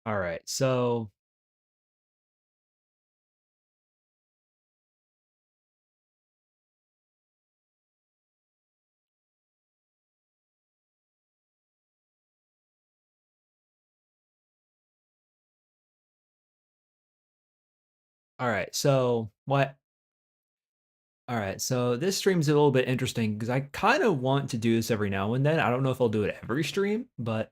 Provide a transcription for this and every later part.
All right. So, all right. So, what? All right. So, this stream's a little bit interesting because I kind of want to do this every now and then. I don't know if I'll do it every stream, but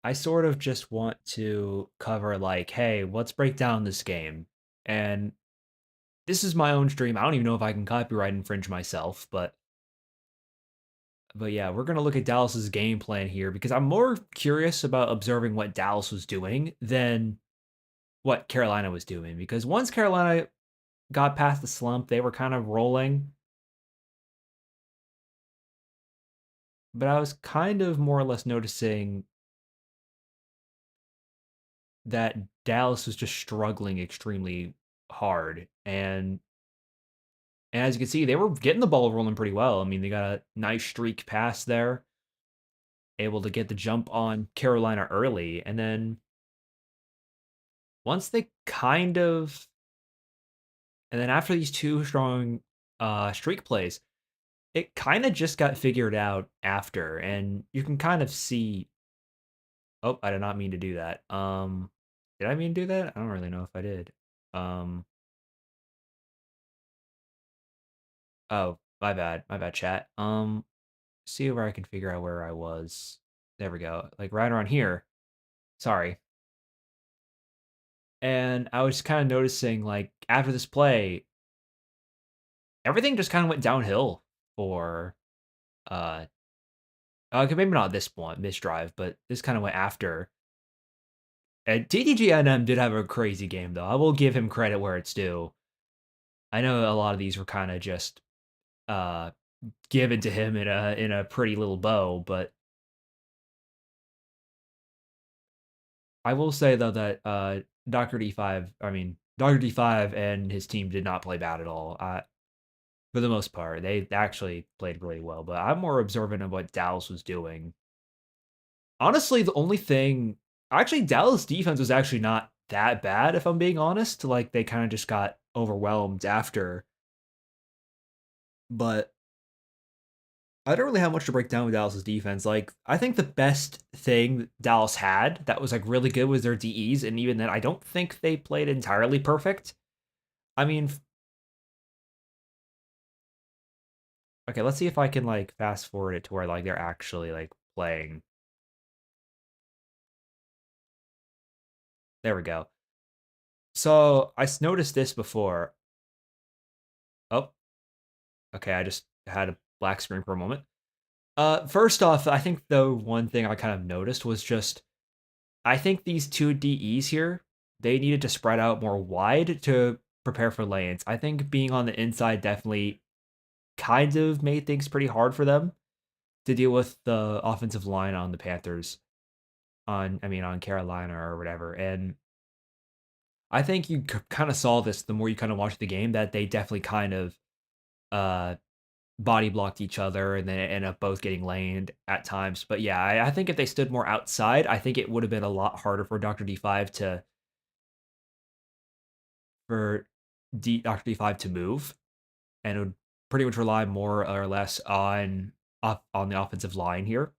I sort of just want to cover, like, hey, let's break down this game. And this is my own stream. I don't even know if I can copyright infringe myself, but yeah, we're gonna look at Dallas's game plan here because I'm more curious about observing what Dallas was doing than what Carolina was doing. Because once Carolina got past the slump, they were kind of rolling, but I was kind of more or less noticing that Dallas was just struggling extremely hard. And as you can see, they were getting the ball rolling pretty well. I mean, they got a nice streak pass there, able to get the jump on Carolina early. And then once they kind of, and then after these two strong streak plays, it kind of just got figured out after. And you can kind of see, oh, I did not mean to do that. Did I mean to do that? I don't really know if I did. Um, oh, my bad, chat. See where I can figure out where I was. There we go. Like right around here. Sorry. And I was kind of noticing, like, after this play, everything just kind of went downhill for, uh, okay, maybe not this one, this drive, but this kind of went after. And TTGNM did have a crazy game, though. I will give him credit where it's due. I know a lot of these were kind of just, uh, given to him in a pretty little bow, but I will say though that Doctor D5, I mean Doctor D5 and his team did not play bad at all. For the most part, they actually played really well. But I'm more observant of what Dallas was doing. Honestly, the only thing, actually, Dallas defense was actually not that bad. If I'm being honest, like they kind of just got overwhelmed after. But I don't really have much to break down with Dallas's defense. Like, I think the best thing Dallas had that was like really good was their DEs, and even then, I don't think they played entirely perfect. I mean, okay, let's see if I can like fast forward it to where like they're actually like playing. There we go. So I noticed this before. Oh, okay. I just had a black screen for a moment. First off, I think the one thing I kind of noticed was just I think these two DEs here, they needed to spread out more wide to prepare for lanes. I think being on the inside definitely kind of made things pretty hard for them to deal with the offensive line on the Panthers on Carolina or whatever. And I think you kind of saw this the more you kind of watched the game that they definitely kind of uh body blocked each other and then it ended up both getting laned at times. But yeah, I think if they stood more outside, I think it would have been a lot harder for Dr. D5 to for Dr. D5 to move, and it would pretty much rely more or less on the offensive line here.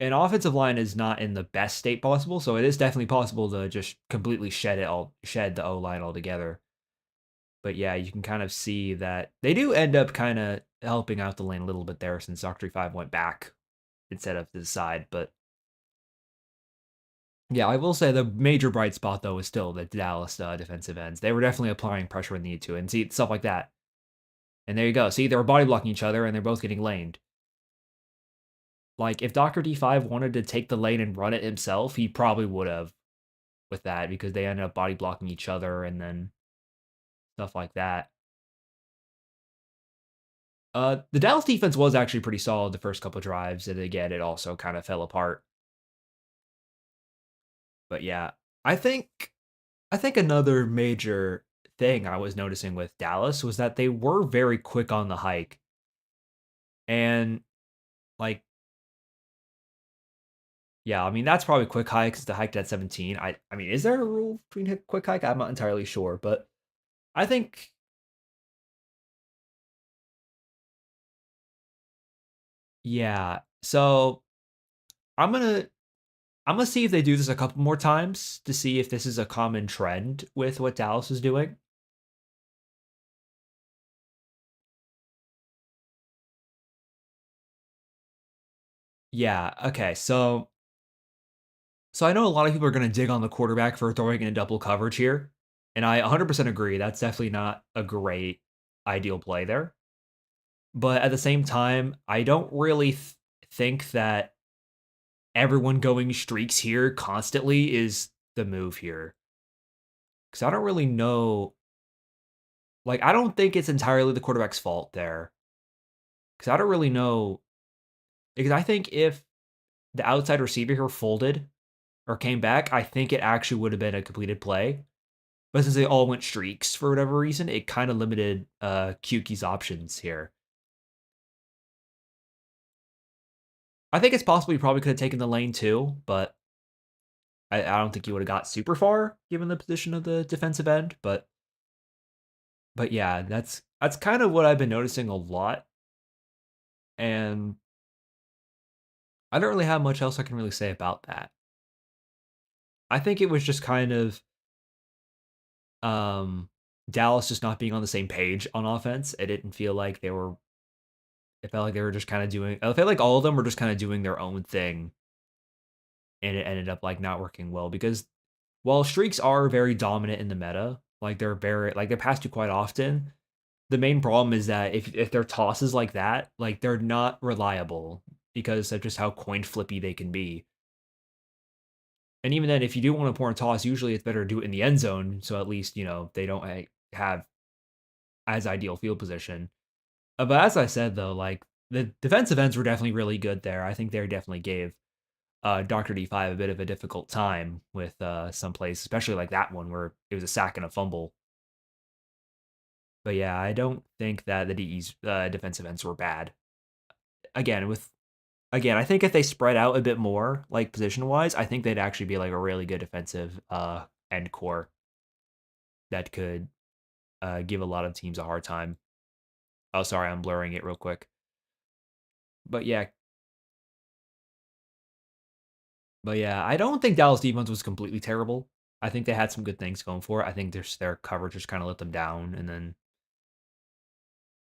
And offensive line is not in the best state possible, so it is definitely possible to just completely shed the O line altogether. But yeah, you can kind of see that they do end up kind of helping out the lane a little bit there since Doctor 5 went back instead of to the side. But yeah, I will say the major bright spot though is still the Dallas defensive ends. They were definitely applying pressure when they needed to, and see stuff like that. And there you go. See, they were body blocking each other, and they're both getting laned. Like if Doctor D5 wanted to take the lane and run it himself, he probably would have with that because they ended up body blocking each other and then stuff like that. The Dallas defense was actually pretty solid the first couple drives, and again, it also kind of fell apart. But yeah, I think I think another major thing I was noticing with Dallas was that they were very quick on the hike, and like Yeah, I mean that's probably quick hike because the hiked at 17. I mean, is there a rule between quick hike? I'm not entirely sure, but I think yeah. So I'm gonna I'm gonna see if they do this a couple more times to see if this is a common trend with what Dallas is doing. Yeah. Okay. So I know a lot of people are gonna dig on the quarterback for throwing in double coverage here, and I 100% agree. That's definitely not a great ideal play there. But at the same time, I don't really think that everyone going streaks here constantly is the move here. Because I don't really know. Like, I don't think it's entirely the quarterback's fault there. Because I don't really know. Because I think if the outside receiver here folded or came back, I think it actually would have been a completed play. But since they all went streaks for whatever reason, it kind of limited Kuki's options here. I think it's possible he probably could have taken the lane too, but I don't think he would have got super far given the position of the defensive end. But yeah, that's kind of what I've been noticing a lot, and I don't really have much else I can really say about that. I think it was just kind of um, Dallas just not being on the same page on offense. It didn't feel like they were. It felt like they were just kind of doing. I felt like all of them were just kind of doing their own thing, and it ended up like not working well because while streaks are very dominant in the meta, like they're passed to quite often. The main problem is that if they're tosses like that, like they're not reliable because of just how coin flippy they can be. And even then, if you do want to pour a toss, usually it's better to do it in the end zone, so at least they don't have as ideal field position. But as I said though, like the defensive ends were definitely really good there. I think they definitely gave Doctor D5 a bit of a difficult time with some plays, especially like that one where it was a sack and a fumble. But yeah, I don't think that the DE's defensive ends were bad. Again, I think if they spread out a bit more, like position wise, I think they'd actually be like a really good defensive end core that could give a lot of teams a hard time. Oh, sorry, I'm blurring it real quick. But yeah, I don't think Dallas defense was completely terrible. I think they had some good things going for it. I think their coverage just kind of let them down, and then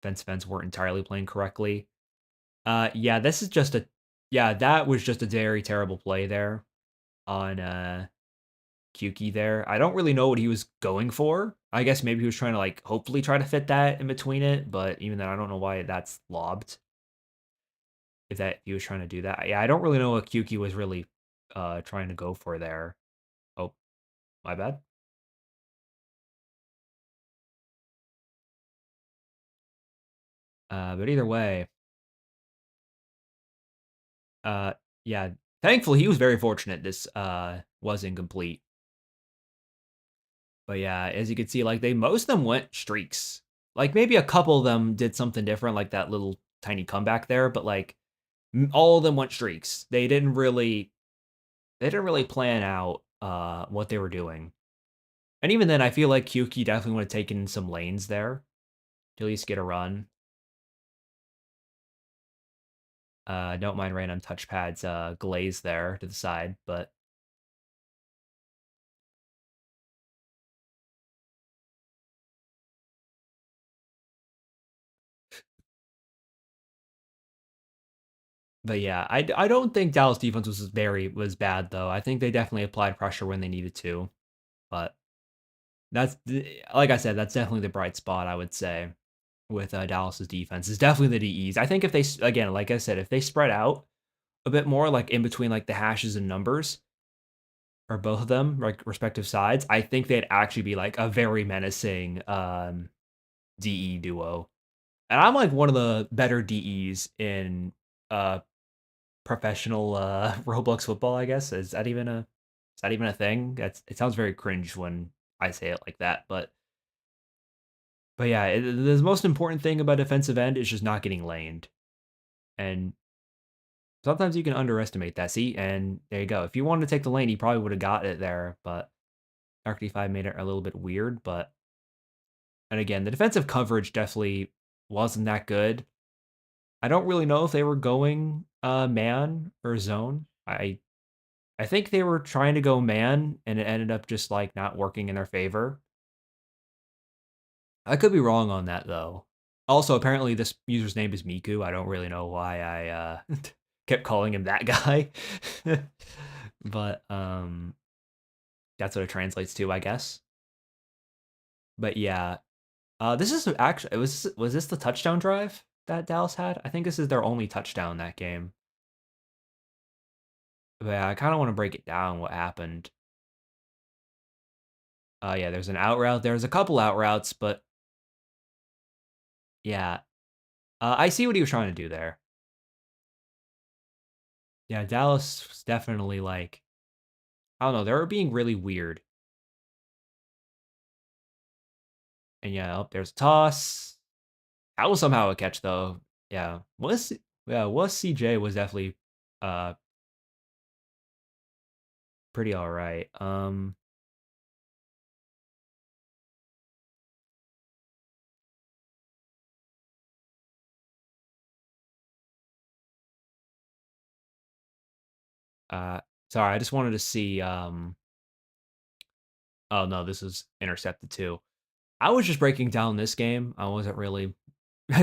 fence weren't entirely playing correctly. Yeah, this is just a yeah, that was just a very terrible play there on Kyuki there. I don't really know what he was going for. I guess maybe he was trying to like hopefully try to fit that in between it, but even then I don't know why that's lobbed. If that he was trying to do that. Yeah, I don't really know what Kyuki was really trying to go for there. Oh, my bad. But either way, uh yeah, thankfully he was very fortunate this was incomplete. But yeah, as you can see, like they most of them went streaks. Like maybe a couple of them did something different, like that little tiny comeback there, but like all of them went streaks. They didn't really plan out what they were doing. And even then, I feel like Kyuki definitely would have taken some lanes there to at least get a run. Don't mind random touchpads glaze there to the side, but yeah, I don't think Dallas defense was bad though. I think they definitely applied pressure when they needed to, but that's like I said, that's definitely the bright spot I would say with Dallas's defense is definitely the DEs. I think if they again, like I said, if they spread out a bit more, like in between like the hashes and numbers, or both of them, like respective sides, I think they'd actually be like a very menacing DE duo. And I'm like one of the better DEs in uh professional Roblox football, I guess. Is that even a thing? It sounds very cringe when I say it like that, but yeah, the most important thing about defensive end is just not getting laned. And Sometimes you can underestimate that. See, and there you go. If you wanted to take the lane, you probably would have got it there, but Dark D5 made it a little bit weird. But and again, the defensive coverage definitely wasn't that good. I don't really know if they were going man or zone. I think they were trying to go man, and it ended up just like not working in their favor. I could be wrong on that though. Also, apparently this user's name is Miku. I don't really know why I kept calling him that guy. But that's what it translates to, I guess. But yeah, this is actually was this the touchdown drive that Dallas had? I think this is their only touchdown that game. But yeah, I kind of want to break it down what happened. Yeah, there's an out route. There's a couple out routes, but yeah, I see what he was trying to do there. Yeah, Dallas was definitely like I don't know. They were being really weird. And yeah, oh, there's a toss. That was somehow a catch though. Yeah, was CJ was definitely uh pretty all right. Uh, sorry, I just wanted to see. Oh no, this is intercepted too. I was just breaking down this game. I wasn't really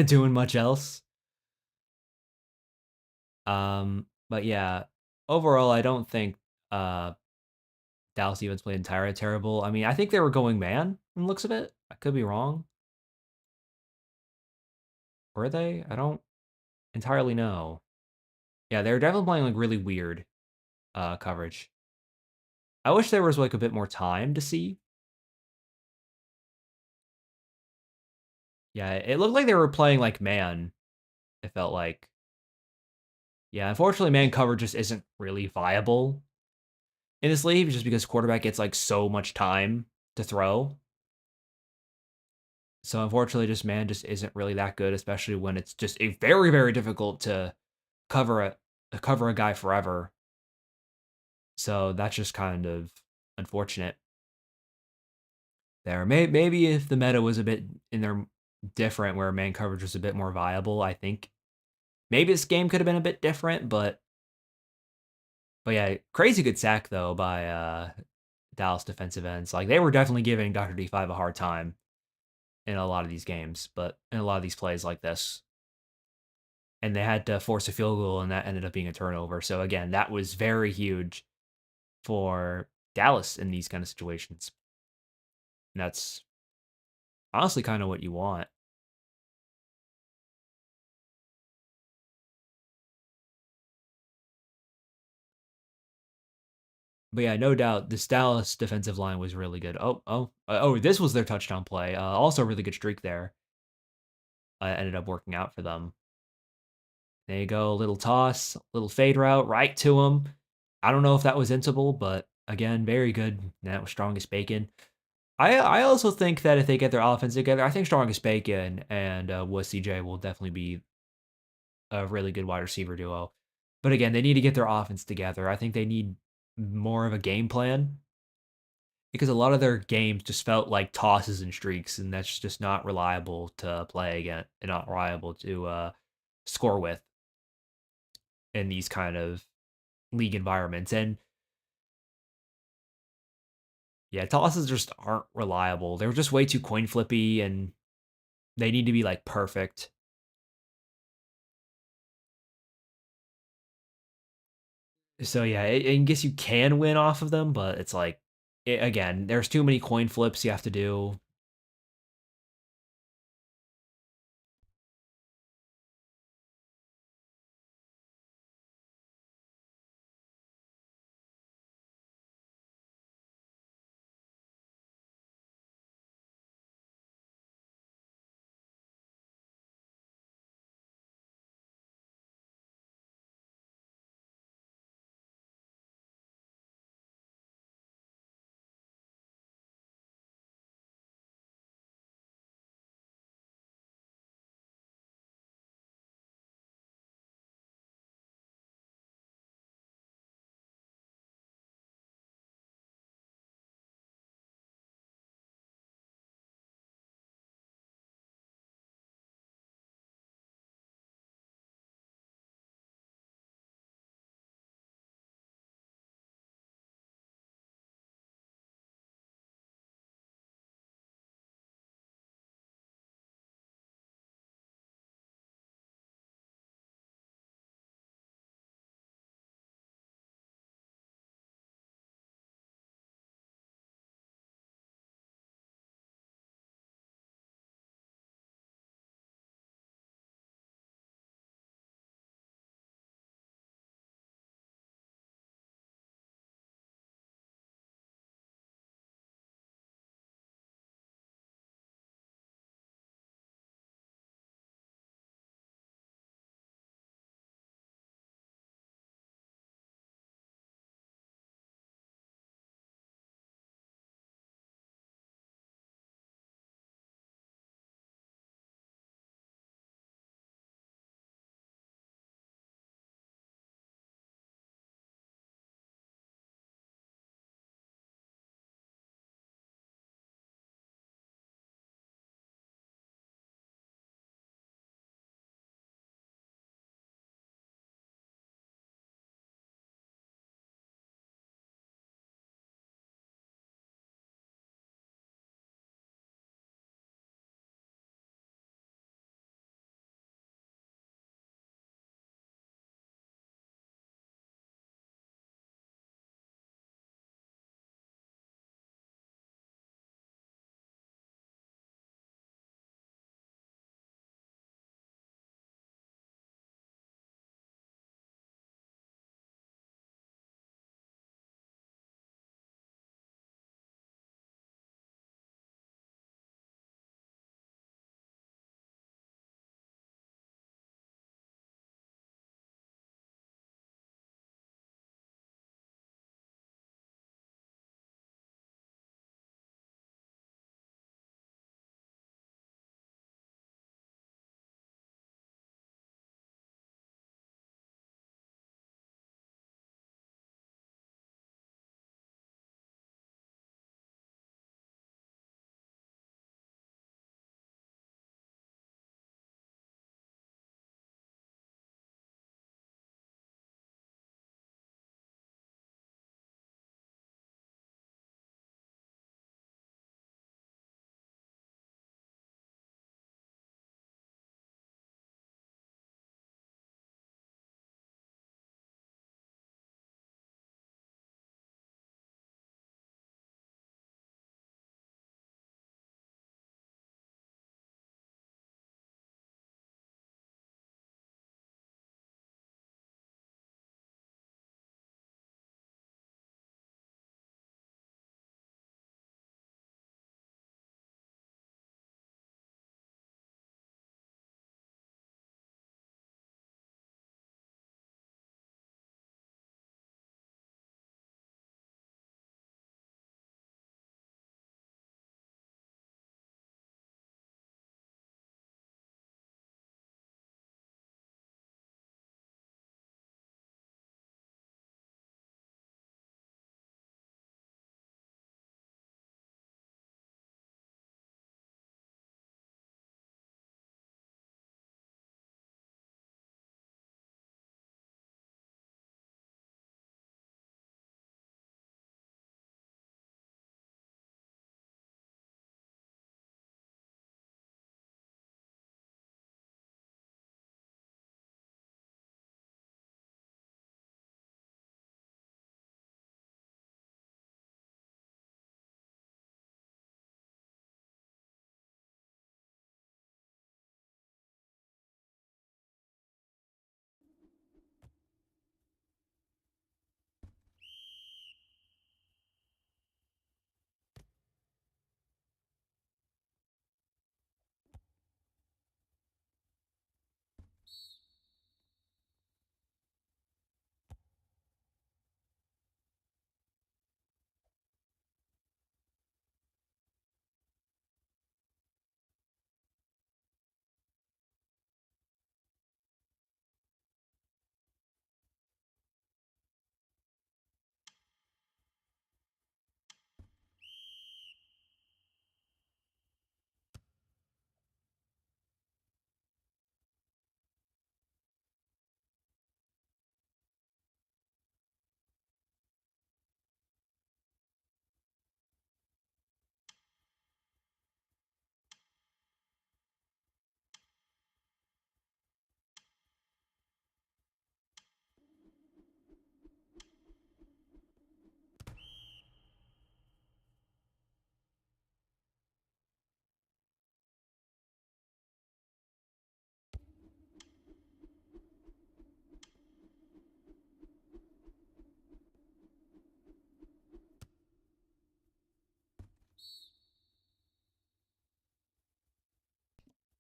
doing much else. But yeah, overall, I don't think uh Dallas Stevens played entirely terrible. I mean, I think they were going man from the looks of it. I could be wrong. Were they? I don't entirely know. Yeah, they were definitely playing like really weird coverage. I wish there was like a bit more time to see. Yeah, it looked like they were playing like man. It felt like. Yeah, unfortunately, man coverage just isn't really viable in this league just because quarterback gets like so much time to throw. So unfortunately, just man just isn't really that good, especially when it's just a very very difficult to cover a guy forever. So that's just kind of unfortunate. There, maybe if the meta was a bit in there different, where man coverage was a bit more viable, I think maybe this game could have been a bit different. But yeah, crazy good sack though by Dallas defensive ends. Like they were definitely giving Dr. D5 a hard time in a lot of these games, but in a lot of these plays like this. And they had to force a field goal, and that ended up being a turnover. So again, that was very huge for Dallas in these kind of situations. And that's honestly kind of what you want. But yeah, no doubt this Dallas defensive line was really good. Oh, this was their touchdown play. Also, a really good streak there. Ended up working out for them. There you go, a little toss, little fade route right to him. I don't know if that was intable, but again, very good. That was strongest bacon. I also think that if they get their offense together, I think strongest bacon and was CJ will definitely be a really good wide receiver duo. But again, they need to get their offense together. I think they need more of a game plan because a lot of their games just felt like tosses and streaks, and that's just not reliable to play again and not reliable to score with in these kind of league environments. And yeah, tosses just aren't reliable. They're just way too coin flippy, and they need to be like perfect. So yeah, I guess you can win off of them, but it's like again, there's too many coin flips you have to do.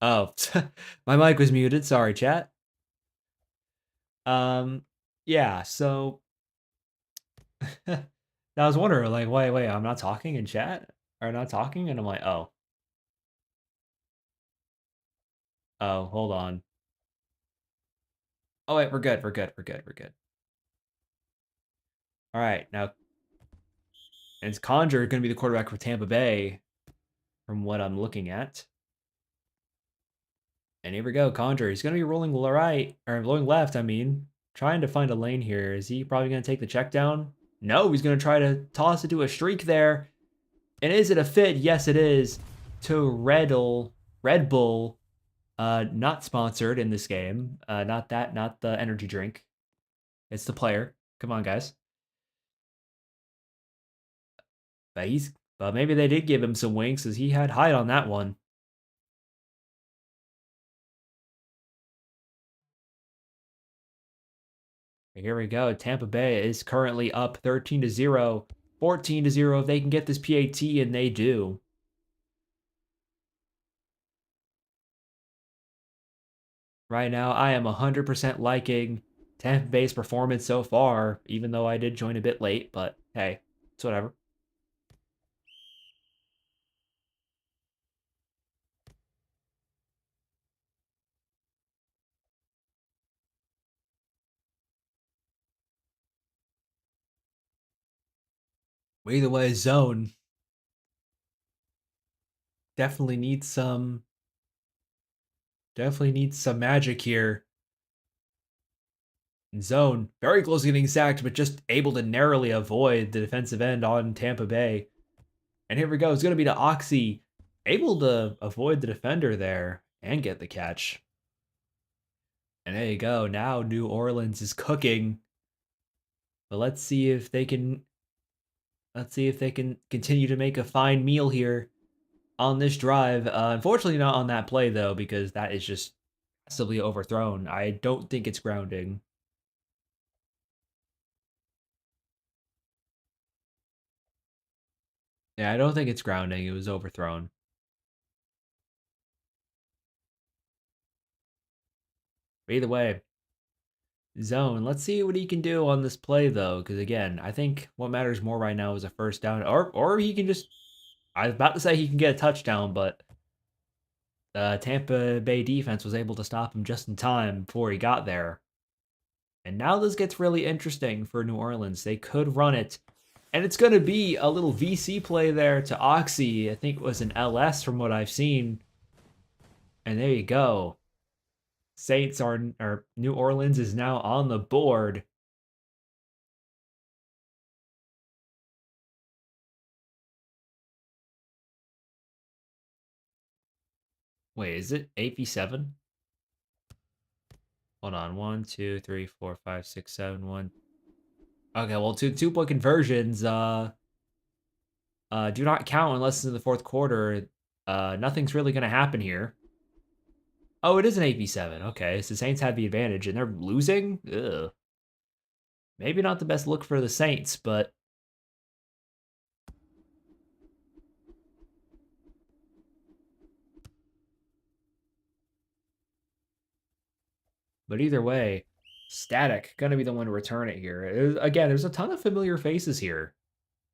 Oh, my mic was muted. Sorry, chat. Um, yeah. So I was wondering, like, wait, I'm not talking in chat, or not talking, and I'm like, hold on. Oh wait, we're good. We're good. We're good. We're good. All right, now and it's Conjure going to be the quarterback for Tampa Bay, from what I'm looking at. And here we go, Conjure. He's going to be rolling right, or rolling left, I mean. Trying to find a lane here. Is he probably going to take the check down? No, he's going to try to toss it to a streak there. And is it a fit? Yes, it is. To Red Bull, not sponsored in this game. Not the energy drink. It's the player. Come on, guys. But maybe they did give him some winks as he had height on that one. Here we go. Tampa Bay is currently up 13-0, 14-0 if they can get this PAT, and they do. Right now, I am 100% liking Tampa Bay's performance so far, even though I did join a bit late, but hey, it's whatever. Either way, zone definitely needs some magic here. Zone very close to getting sacked, but just able to narrowly avoid the defensive end on Tampa Bay. And here we go. It's going to be to Oxy, able to avoid the defender there and get the catch. And there you go. Now New Orleans is cooking. But let's see if they can continue to make a fine meal here on this drive. Unfortunately, not on that play though, because that is just massively overthrown. I don't think it's grounding. Yeah, I don't think it's grounding. It was overthrown. But either way, zone. Let's see what he can do on this play though, because again, I think what matters more right now is a first down, or he can just. I was about to say he can get a touchdown, but Tampa Bay defense was able to stop him just in time before he got there. And now this gets really interesting for New Orleans. They could run it, and it's going to be a little VC play there to Oxy. I think it was an LS from what I've seen. And there you go. Saints are, or New Orleans is now on the board. Wait, is it 8v7? Hold on. 1, 2, 3, 4, 5, 6, 7, 1. Okay, well, two-point conversions do not count unless it's in the fourth quarter. Nothing's really going to happen here. Oh, it is an 8v7. Okay, so the Saints have the advantage, and they're losing? Ugh. Maybe not the best look for the Saints, but either way, Static gonna be the one to return it here. Again, there's a ton of familiar faces here,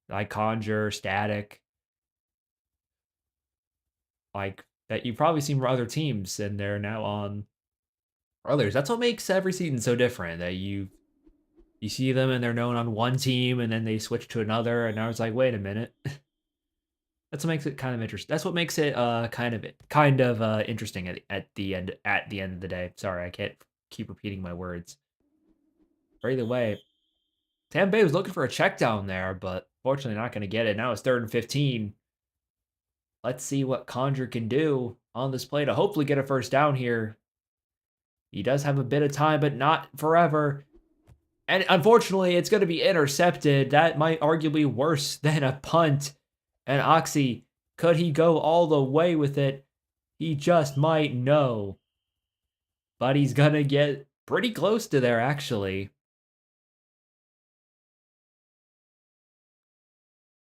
like Conjure, Static, like that you've probably seen for other teams, and they're now on others. That's what makes every season so different. That you see them and they're known on one team, and then they switch to another, and now it's like, wait a minute. That's what makes it kind of interesting. That's what makes it kind of interesting at the end of the day. Sorry, I can't keep repeating my words. Or either way, Tampa Bay was looking for a check down there, but fortunately not going to get it. Now it's 3rd and 15. Let's see what Conjure can do on this play to hopefully get a first down here. He does have a bit of time, but not forever. And unfortunately, it's going to be intercepted. That might arguably worse than a punt. And Oxy, could he go all the way with it? He just might know. But he's going to get pretty close to there, actually.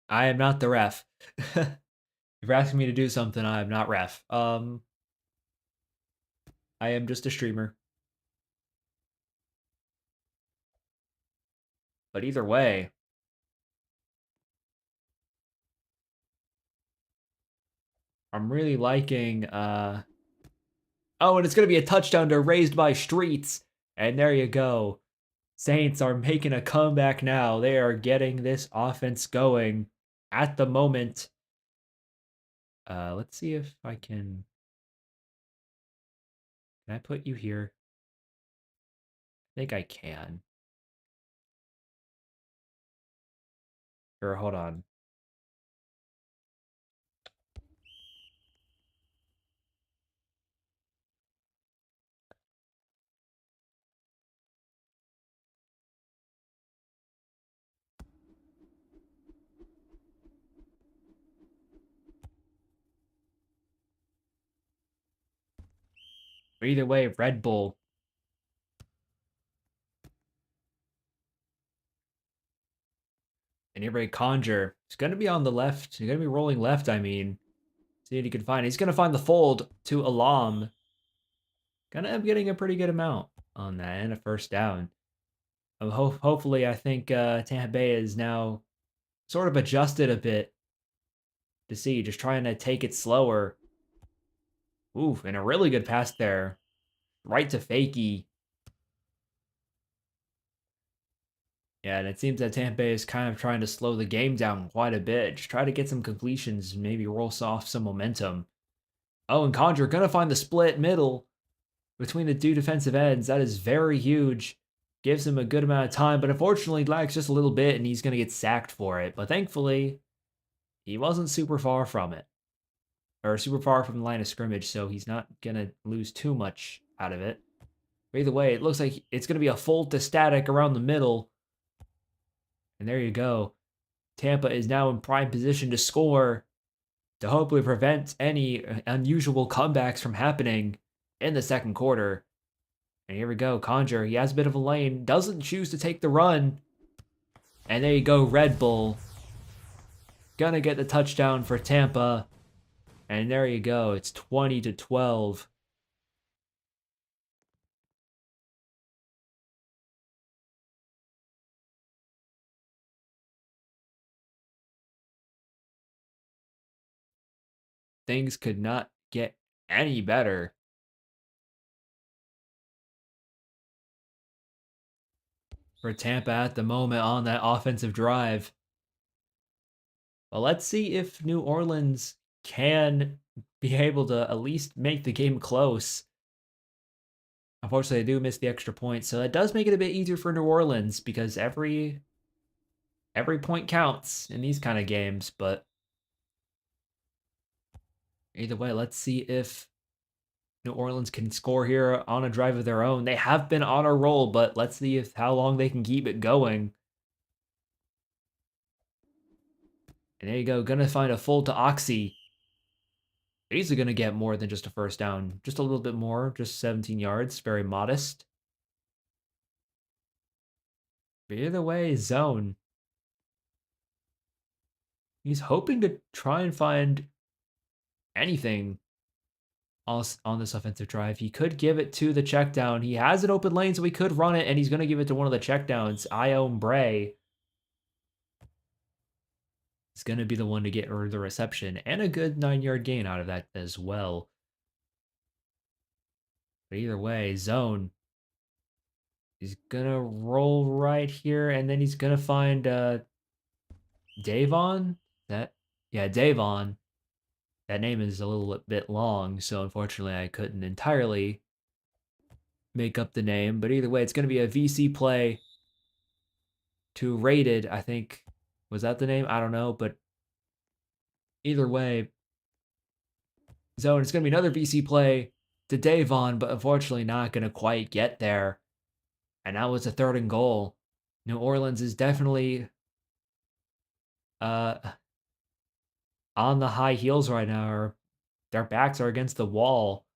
I am not the ref. If you're asking me to do something, I am not ref. I am just a streamer. But either way, I'm really liking oh, and it's gonna be a touchdown to Raised by Streets. And there you go. Saints are making a comeback now. They are getting this offense going at the moment. Let's see if I can. Can I put you here? I think I can. Or hold on. But either way, Red Bull. And here Conjure. He's gonna be on the left. He's gonna be rolling left, I mean. See what he can find. He's gonna find the fold to Alam. Gonna end up getting a pretty good amount on that and a first down. Hopefully, I think Tampa Bay is now sort of adjusted a bit to see, just trying to take it slower. Ooh, and a really good pass there. Right to Fakey. Yeah, and it seems that Tampa Bay is kind of trying to slow the game down quite a bit. Just try to get some completions and maybe roll off some momentum. Oh, and Conjure gonna find the split middle between the two defensive ends. That is very huge. Gives him a good amount of time, but unfortunately lags just a little bit and he's gonna get sacked for it. But thankfully, he wasn't super far from it. Or super far from the line of scrimmage, so he's not gonna lose too much out of it. But either way, it looks like it's gonna be a fold to static around the middle. And there you go. Tampa is now in prime position to score to hopefully prevent any unusual comebacks from happening in the second quarter. And here we go. Conjure, he has a bit of a lane, doesn't choose to take the run. And there you go, Red Bull. Gonna get the touchdown for Tampa. And there you go. It's 20-12. Things could not get any better for Tampa at the moment on that offensive drive. But let's see if New Orleans can be able to at least make the game close. Unfortunately, they do miss the extra point, so that does make it a bit easier for New Orleans because every point counts in these kind of games. But either way, let's see if New Orleans can score here on a drive of their own. They have been on a roll, but let's see if how long they can keep it going. And there you go, gonna find a full to Oxy. He's gonna get more than just a first down, just a little bit more, just 17 yards, very modest. But either way, zone. He's hoping to try and find anything on this offensive drive. He could give it to the check down. He has an open lane, so he could run it, and he's going to give it to one of the check downs. Ione Bray is going to be the one to get the reception and a good 9-yard gain out of that as well. But either way, zone. He's going to roll right here, and then he's going to find Davon. Yeah, Davon. That name is a little bit long, so unfortunately I couldn't entirely make up the name. But either way, it's going to be a VC play to Rated, I think. Was that the name? I don't know. But either way, zone, it's going to be another VC play to Davon, but unfortunately not going to quite get there. And now it's a 3rd and goal. New Orleans is definitely on the high heels right now. Or their backs are against the wall.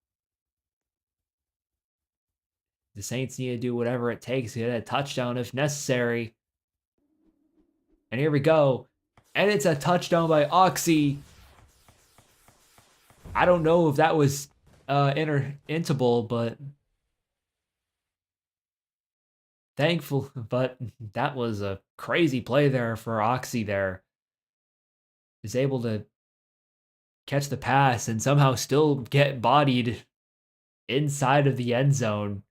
The Saints need to do whatever it takes to get a touchdown if necessary. And here we go. And it's a touchdown by Oxy. I don't know if that was intable, but thankful. But that was a crazy play there for Oxy. There is able to catch the pass and somehow still get bodied inside of the end zone.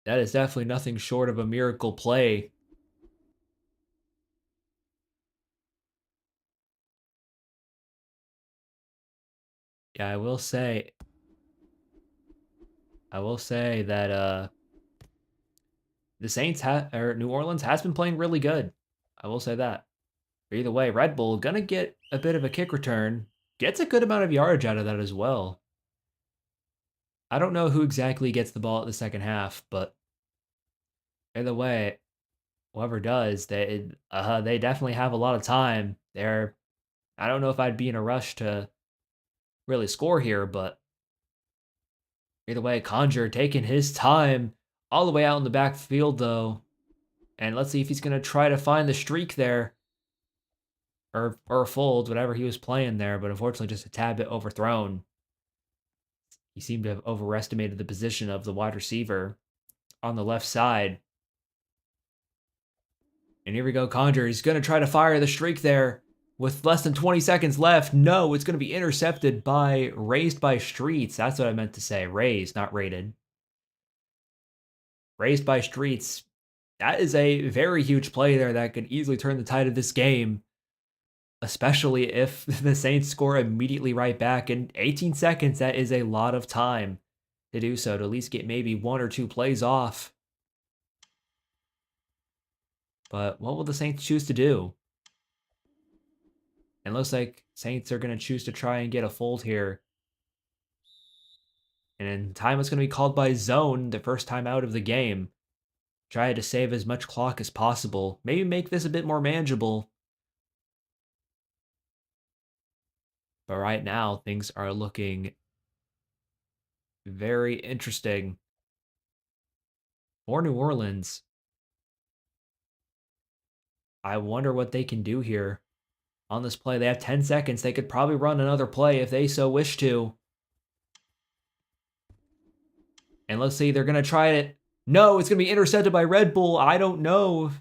That is definitely nothing short of a miracle play. Yeah, I will say that the Saints or New Orleans has been playing really good. I will say that. But either way, Red Bull gonna get a bit of a kick return. Gets a good amount of yardage out of that as well. I don't know who exactly gets the ball at the second half, but either way, whoever does, they definitely have a lot of time. I don't know if I'd be in a rush to really score here, but either way, Conjure taking his time all the way out in the backfield though. And let's see if he's gonna try to find the streak there. Or a fold, whatever he was playing there, but unfortunately just a tad bit overthrown. He seemed to have overestimated the position of the wide receiver on the left side. And here we go, Conjure. He's going to try to fire the streak there with less than 20 seconds left. No, it's going to be intercepted by Raised by Streets. That's what I meant to say. Raised, not rated. Raised by Streets. That is a very huge play there that could easily turn the tide of this game, especially if the Saints score immediately right back. In 18 seconds, that is a lot of time to do so, to at least get maybe one or two plays off. But what will the Saints choose to do? And looks like Saints are going to choose to try and get a fold here. And time is going to be called by zone the first time out of the game. Try to save as much clock as possible. Maybe make this a bit more manageable. But right now, things are looking very interesting for New Orleans. I wonder what they can do here on this play. They have 10 seconds. They could probably run another play if they so wish to. And let's see, they're going to try it. No, it's going to be intercepted by Red Bull. I don't know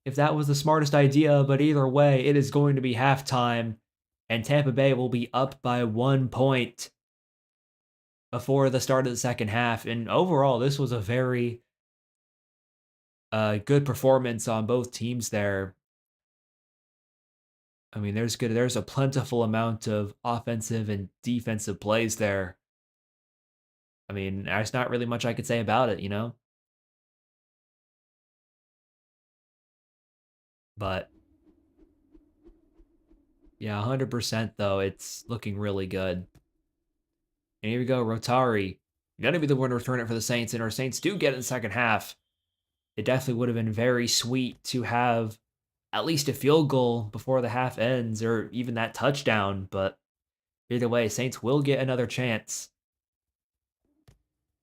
if that was the smartest idea, but either way, it is going to be halftime, and Tampa Bay will be up by 1 point before the start of the second half. And overall, this was a very good performance on both teams there. I mean, there's a plentiful amount of offensive and defensive plays there. I mean, there's not really much I could say about it, you know? But yeah, 100% though, it's looking really good. And here we go, Rotari. Gonna be the one to return it for the Saints, and our Saints do get it in the second half. It definitely would have been very sweet to have at least a field goal before the half ends, or even that touchdown, but either way, Saints will get another chance.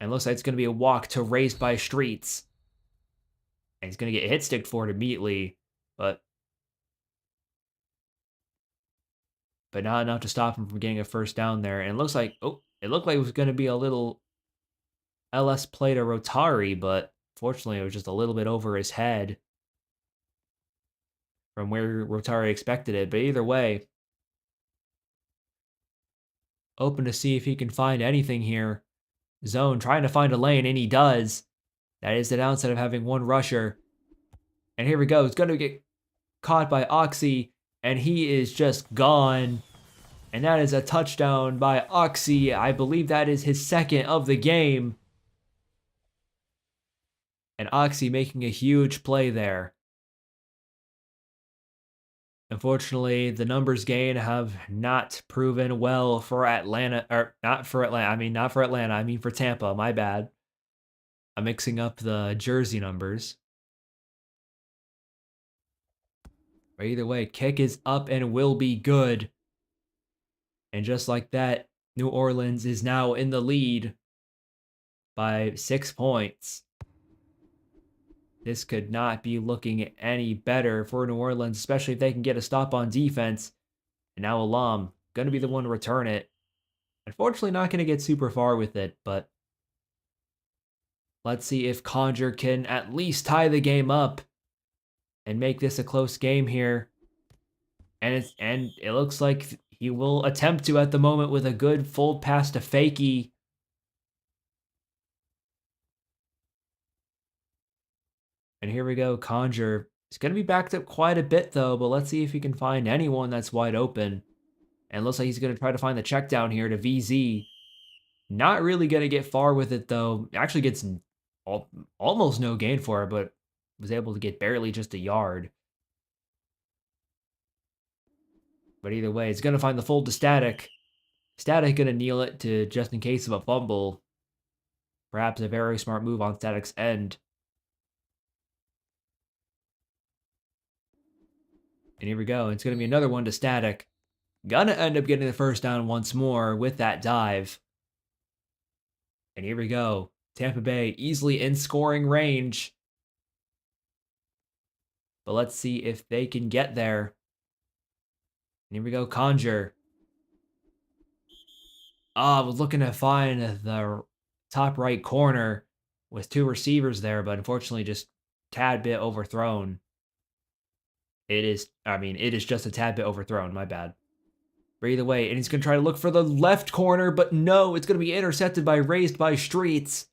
And looks like it's gonna be a walk to Raised by Streets. And he's gonna get hit sticked for it immediately, but not enough to stop him from getting a first down there. And it looks like, oh, it looked like it was going to be a little LS play to Rotari, but fortunately it was just a little bit over his head from where Rotari expected it. But either way, open to see if he can find anything here. Zone trying to find a lane, and he does. That is the downside of having one rusher. And here we go. It's going to get caught by Oxy, and he is just gone. And that is a touchdown by Oxy. I believe that is his second of the game. And Oxy making a huge play there. Unfortunately, the numbers gained have not proven well for Atlanta, or not for Atlanta. Not for Atlanta. I mean for Tampa. My bad. I'm mixing up the jersey numbers. But either way, kick is up and will be good. And just like that, New Orleans is now in the lead by 6 points. This could not be looking any better for New Orleans, especially if they can get a stop on defense. And now Alam going to be the one to return it. Unfortunately, not going to get super far with it, but let's see if Conjure can at least tie the game up and make this a close game here. And it looks like he will attempt to at the moment with a good fold pass to Fakey. And here we go, Conjure. It's going to be backed up quite a bit though, but let's see if he can find anyone that's wide open. And looks like he's going to try to find the check down here to VZ. Not really going to get far with it though. Actually gets almost no gain for it, but was able to get barely just a yard. But either way, it's going to find the fold to Static. Static going to kneel it to just in case of a fumble. Perhaps a very smart move on Static's end. And here we go. It's going to be another one to Static. Gonna end up getting the first down once more with that dive. And here we go. Tampa Bay easily in scoring range. But let's see if they can get there. And here we go, Conjure. I was looking to find the top right corner with two receivers there, but unfortunately just tad bit overthrown. It is just a tad bit overthrown, my bad. But either way, and he's going to try to look for the left corner, but no, it's going to be intercepted by Raised by Streets.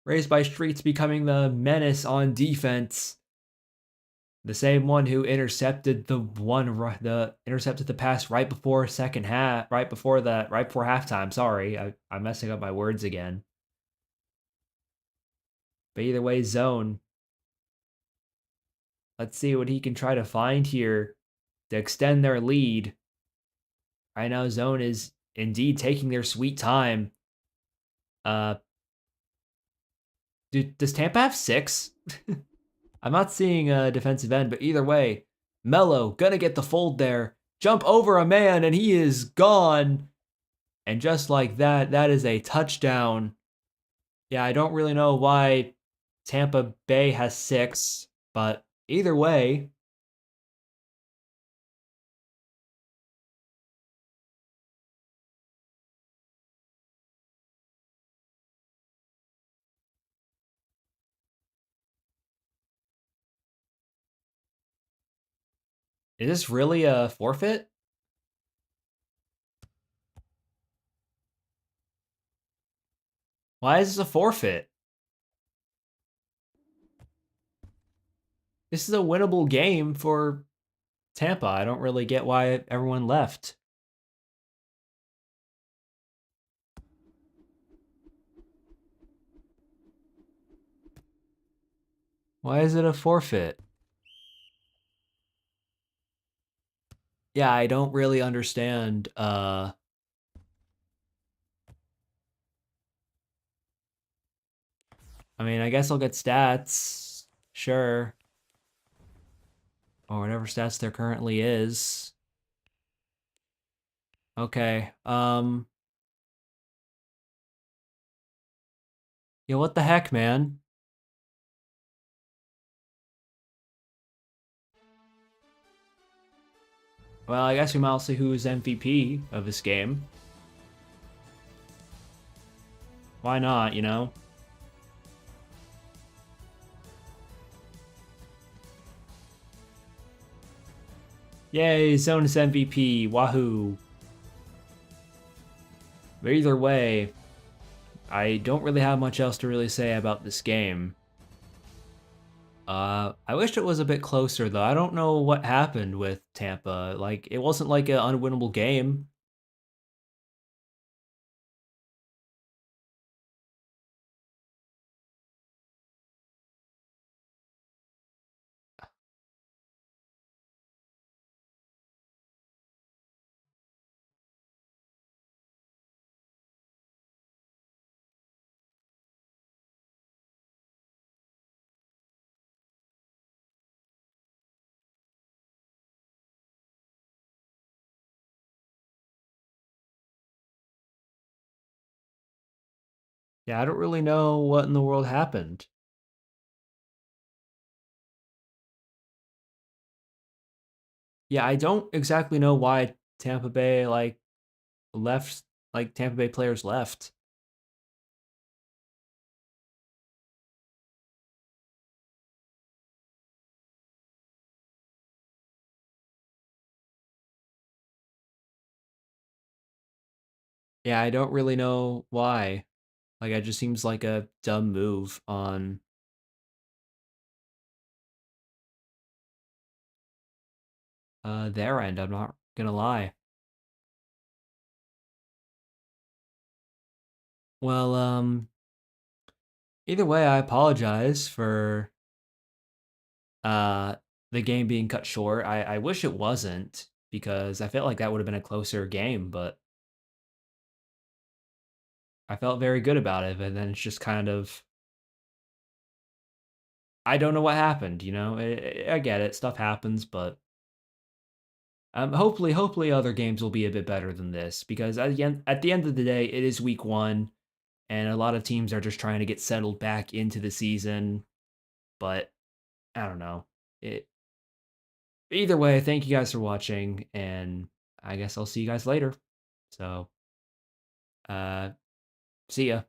Raised by Streets becoming the menace on defense. The same one who intercepted the pass right before second half, right before halftime. Sorry, I'm messing up my words again. But either way, zone. Let's see what he can try to find here to extend their lead. Right now, zone is indeed taking their sweet time. Does Tampa have 6? I'm not seeing a defensive end, but either way, Mello gonna get the fold there. Jump over a man, and he is gone. And just like that, that is a touchdown. Yeah, I don't really know why Tampa Bay has 6, but either way. Is this really a forfeit? Why is this a forfeit? This is a winnable game for Tampa. I don't really get why everyone left. Why is it a forfeit? Yeah, I don't really understand. I guess I'll get stats. Sure. Or whatever stats there currently is. Okay. Yeah, what the heck, man? Well, I guess we might see who is MVP of this game. Why not, you know? Yay, Zone's MVP. Wahoo. But either way, I don't really have much else to really say about this game. I wish it was a bit closer though. I don't know what happened with Tampa. Like, it wasn't like an unwinnable game. Yeah, I don't really know what in the world happened. Yeah, I don't exactly know why Tampa Bay left, Tampa Bay players left. Yeah, I don't really know why. Like, it just seems like a dumb move on their end. I'm not gonna lie. Well, either way, I apologize for uh the game being cut short. I wish it wasn't because I felt like that would have been a closer game, but I felt very good about it. And then it's just kind of I don't know what happened. I get it, stuff happens, but hopefully other games will be a bit better than this because at the end of the day, it is week one, and a lot of teams are just trying to get settled back into the season. But I don't know. It Either way, thank you guys for watching, and I guess I'll see you guys later. So, uh, see ya.